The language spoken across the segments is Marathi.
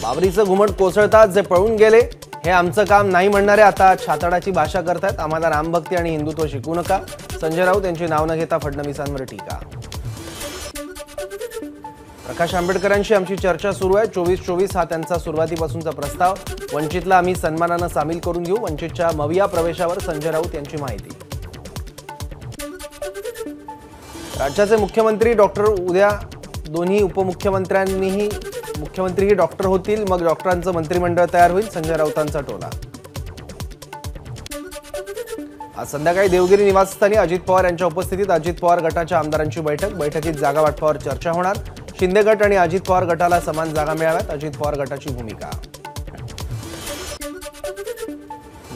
बाबरीचं घुमट कोसळताच जे पळून गेले हे आमचं काम नाही म्हणणारे आता छाताडाची भाषा करतात। आम्हाला रामभक्ती आणि हिंदुत्व शिकवू नका। संजय राऊत यांची नाव न घेता फडणवीसांवर टीका। प्रकाश आंबेडकरांशी आमची चर्चा सुरू आहे। 24-24 हा त्यांचा सुरुवातीपासूनचा प्रस्ताव। वंचितला आम्ही सन्मानाने सामील करून घेऊ। वंचितच्या मविया प्रवेशावर संजय राऊत यांची माहिती। राज्याचे मुख्यमंत्री डॉक्टर उद्या दोन्ही उपमुख्यमंत्र्यांनीही मुख्यमंत्रीही डॉक्टर होतील, मग डॉक्टरांचं मंत्रिमंडळ तयार होईल, संजय राऊतांचा टोला। आज संध्याकाळी देवगिरी निवासस्थानी अजित पवार यांच्या उपस्थितीत अजित पवार गटाच्या आमदारांची बैठकीत जागा वाटपावर चर्चा होणार। शिंदे गट आणि अजित पवार गटाला समान जागा मिळाव्यात, अजित पवार गटाची भूमिका।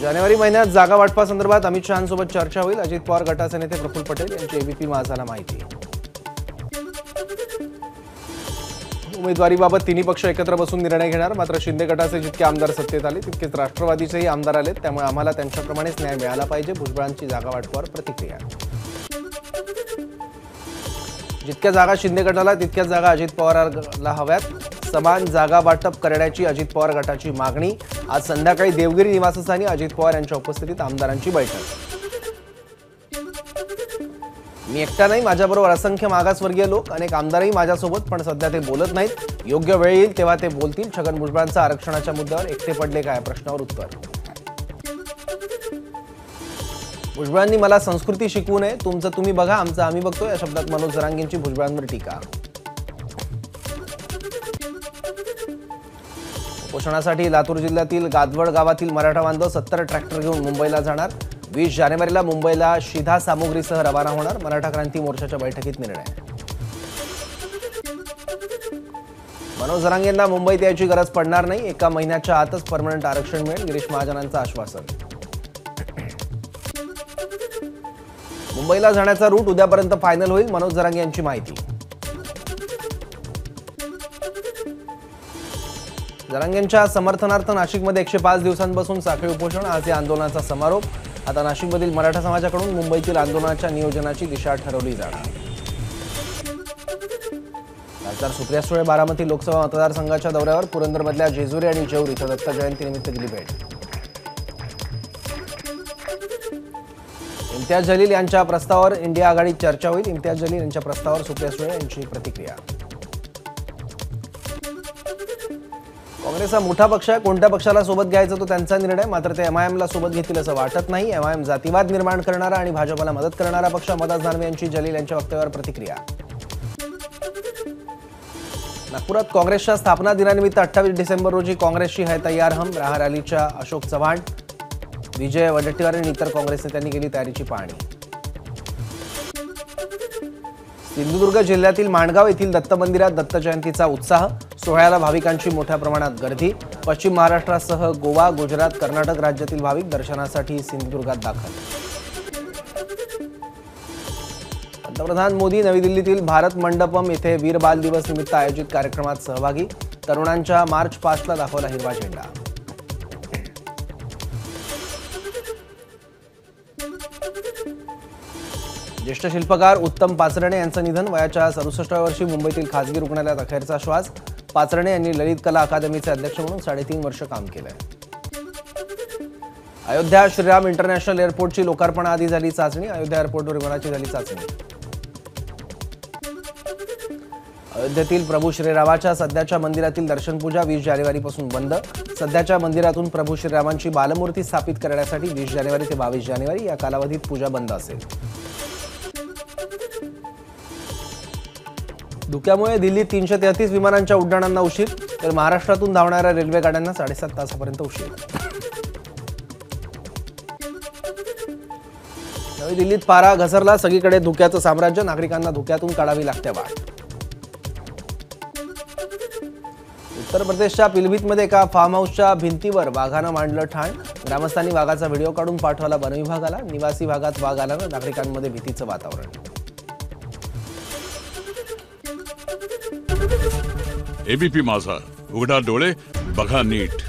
जानेवारी महिन्यात जागा वाटपासंदर्भात अमित शहांसोबत चर्चा होईल, अजित पवार गटाचे नेते प्रफुल्ल पटेल यांची एबीपी माझाला माहिती। उमेदवारीबाबत तिन्ही पक्ष एकत्र बसून निर्णय घेणार, मात्र शिंदे गटाचे जितके आमदार सत्तेत आले तितकेच राष्ट्रवादीचेही आमदार आलेत, त्यामुळे आम्हाला त्यांच्याप्रमाणेच न्याय मिळाला पाहिजे। भुजबळांची जागा वाटपावर प्रतिक्रिया। जितक्या जागा शिंदे गटाला तितक्याच जागा अजित पवारांना हव्यात, समान जागा वाटप करण्याची अजित पवार गटाची मागणी। आज संध्याकाळी देवगिरी निवासस्थानी अजित पवार यांच्या उपस्थितीत आमदारांची बैठक। मी एकटा नाही, माझ्याबरोबर असंख्य मागासवर्गीय लोक, अनेक आमदारही माझ्यासोबत, पण सध्या ते बोलत नाहीत। योग्य वेळ येईल तेव्हा ते बोलतील। छगन भुजबळांचा आरक्षणाच्या मुद्द्यावर एकटे पडले काय प्रश्नावर उत्तर। भुजबळांनी मला संस्कृती शिकवू नये, तुमचं तुम्ही बघा, आमचं आम्ही बघतो, या शब्दात मनोज जरांगेंची भुजबळांवर टीका। उपोषणासाठी लातूर जिल्ह्यातील गादवड गावातील मराठा बांधव 70 ट्रॅक्टर घेऊन मुंबईला जाणार। 20 जानेवारीला मुंबईला शिधा सामुग्रीसह रवाना होणार। मराठा क्रांती मोर्चाच्या बैठकीत निर्णय। मनोज जरांगेंना मुंबईत यायची गरज पडणार नाही, एका महिन्याच्या आतच परमनंट आरक्षण मिळेल, गिरीश महाजनांचं आश्वासन। मुंबईला जाण्याचा रूट उद्यापर्यंत फायनल होईल, मनोज जरांगे यांची माहिती। जरांगेंच्या समर्थनार्थ नाशिकमध्ये 105 दिवसांपासून साखळी उपोषण, आज या आंदोलनाचा समारोप। आता नाशिकमधील मराठा समाजाकडून मुंबईतील आंदोलनाच्या नियोजनाची दिशा ठरवली जाणार। खासदार सुप्रिया सुळे बारामती लोकसभा मतदारसंघाच्या दौऱ्यावर, पुरंदरमधल्या जेजुरी आणि जौर इथं दत्त जयंतीनिमित्त दिली भेट। इम्तियाज जलील यांच्या प्रस्तावावर इंडिया आघाडीत चर्चा होईल, इम्तियाज जलील यांच्या प्रस्तावावर सुप्रिया सुळे यांची प्रतिक्रिया। काँग्रेस हा मोठा पक्ष आहे, कोणत्या पक्षाला सोबत घ्यायचा तो त्यांचा निर्णय, मात्र ते एमआयएमला सोबत घेतील असं वाटत नाही। एमआयएम जातीवाद निर्माण करणारा आणि भाजपला मदत करणारा पक्ष, मदाज दानवे यांची जलील यांच्या वक्तव्यावर प्रतिक्रिया। नागपुरात काँग्रेसच्या स्थापना दिनानिमित्त 28 डिसेंबर रोजी काँग्रेसची है तैयार हम रॅलीच्या अशोक चव्हाण, विजय वडेट्टीवार आणि इतर काँग्रेस नेत्यांनी केली तयारीची पाहणी। सिंधुदुर्ग जिल्ह्यातील माणगाव येथील दत्त मंदिरात दत्त जयंतीचा उत्साह, सोहळ्याला भाविकांची मोठ्या प्रमाणात गर्दी। पश्चिम महाराष्ट्रासह गोवा, गुजरात, कर्नाटक राज्यातील भाविक दर्शनासाठी सिंधुदुर्गात दाखल। पंतप्रधान मोदी नवी दिल्लीतील भारत मंडपम येथे वीर बाल दिवस निमित्त आयोजित कार्यक्रमात सहभागी, तरुणांच्या मार्च पास्टला दाखवला हिरवा झेंडा। ज्येष्ठ शिल्पकार उत्तम पाचरणे यांचं निधन, वयाच्या 67व्या वर्षी मुंबईतील खासगी रुग्णालयात अखेरचा श्वास। पाचरणे यांनी ललित कला अकादमीचे अध्यक्ष म्हणून 3.5 वर्ष काम केलंय। अयोध्या श्रीराम इंटरनॅशनल एअरपोर्टची लोकार्पणाआधी झाली चाचणी, अयोध्या एअरपोर्टवर विमानाची झाली चाचणी। अयोध्येतील प्रभू श्रीरामाच्या सध्याच्या मंदिरातील दर्शन पूजा 20 जानेवारीपासून बंद। सध्याच्या मंदिरातून प्रभू श्रीरामांची बालमूर्ती स्थापित करण्यासाठी 20 जानेवारी ते 22 जानेवारी या कालावधीत पूजा बंद असेल। धुक्यामुळे दिल्लीत 333 विमानांच्या उड्डाणांना उशीर, तर महाराष्ट्रातून धावणाऱ्या रेल्वे गाड्यांना 7.5 तासापर्यंत उशीर। नवी दिल्लीत पारा घसरला, सगळीकडे धुक्याचं साम्राज्य, नागरिकांना धुक्यातून काढावी लागते वाट। उत्तर प्रदेशच्या पिलभीतमध्ये एका फार्म हाऊसच्या भिंतीवर वाघानं मांडलं ठाण, ग्रामस्थांनी वाघाचा व्हिडिओ काढून पाठवला वन विभागाला। निवासी भागात वाघ आल्यानं नागरिकांमध्ये भीतीचं वातावरण। एबीपी माझा, उघडा डोळे बघा नीट।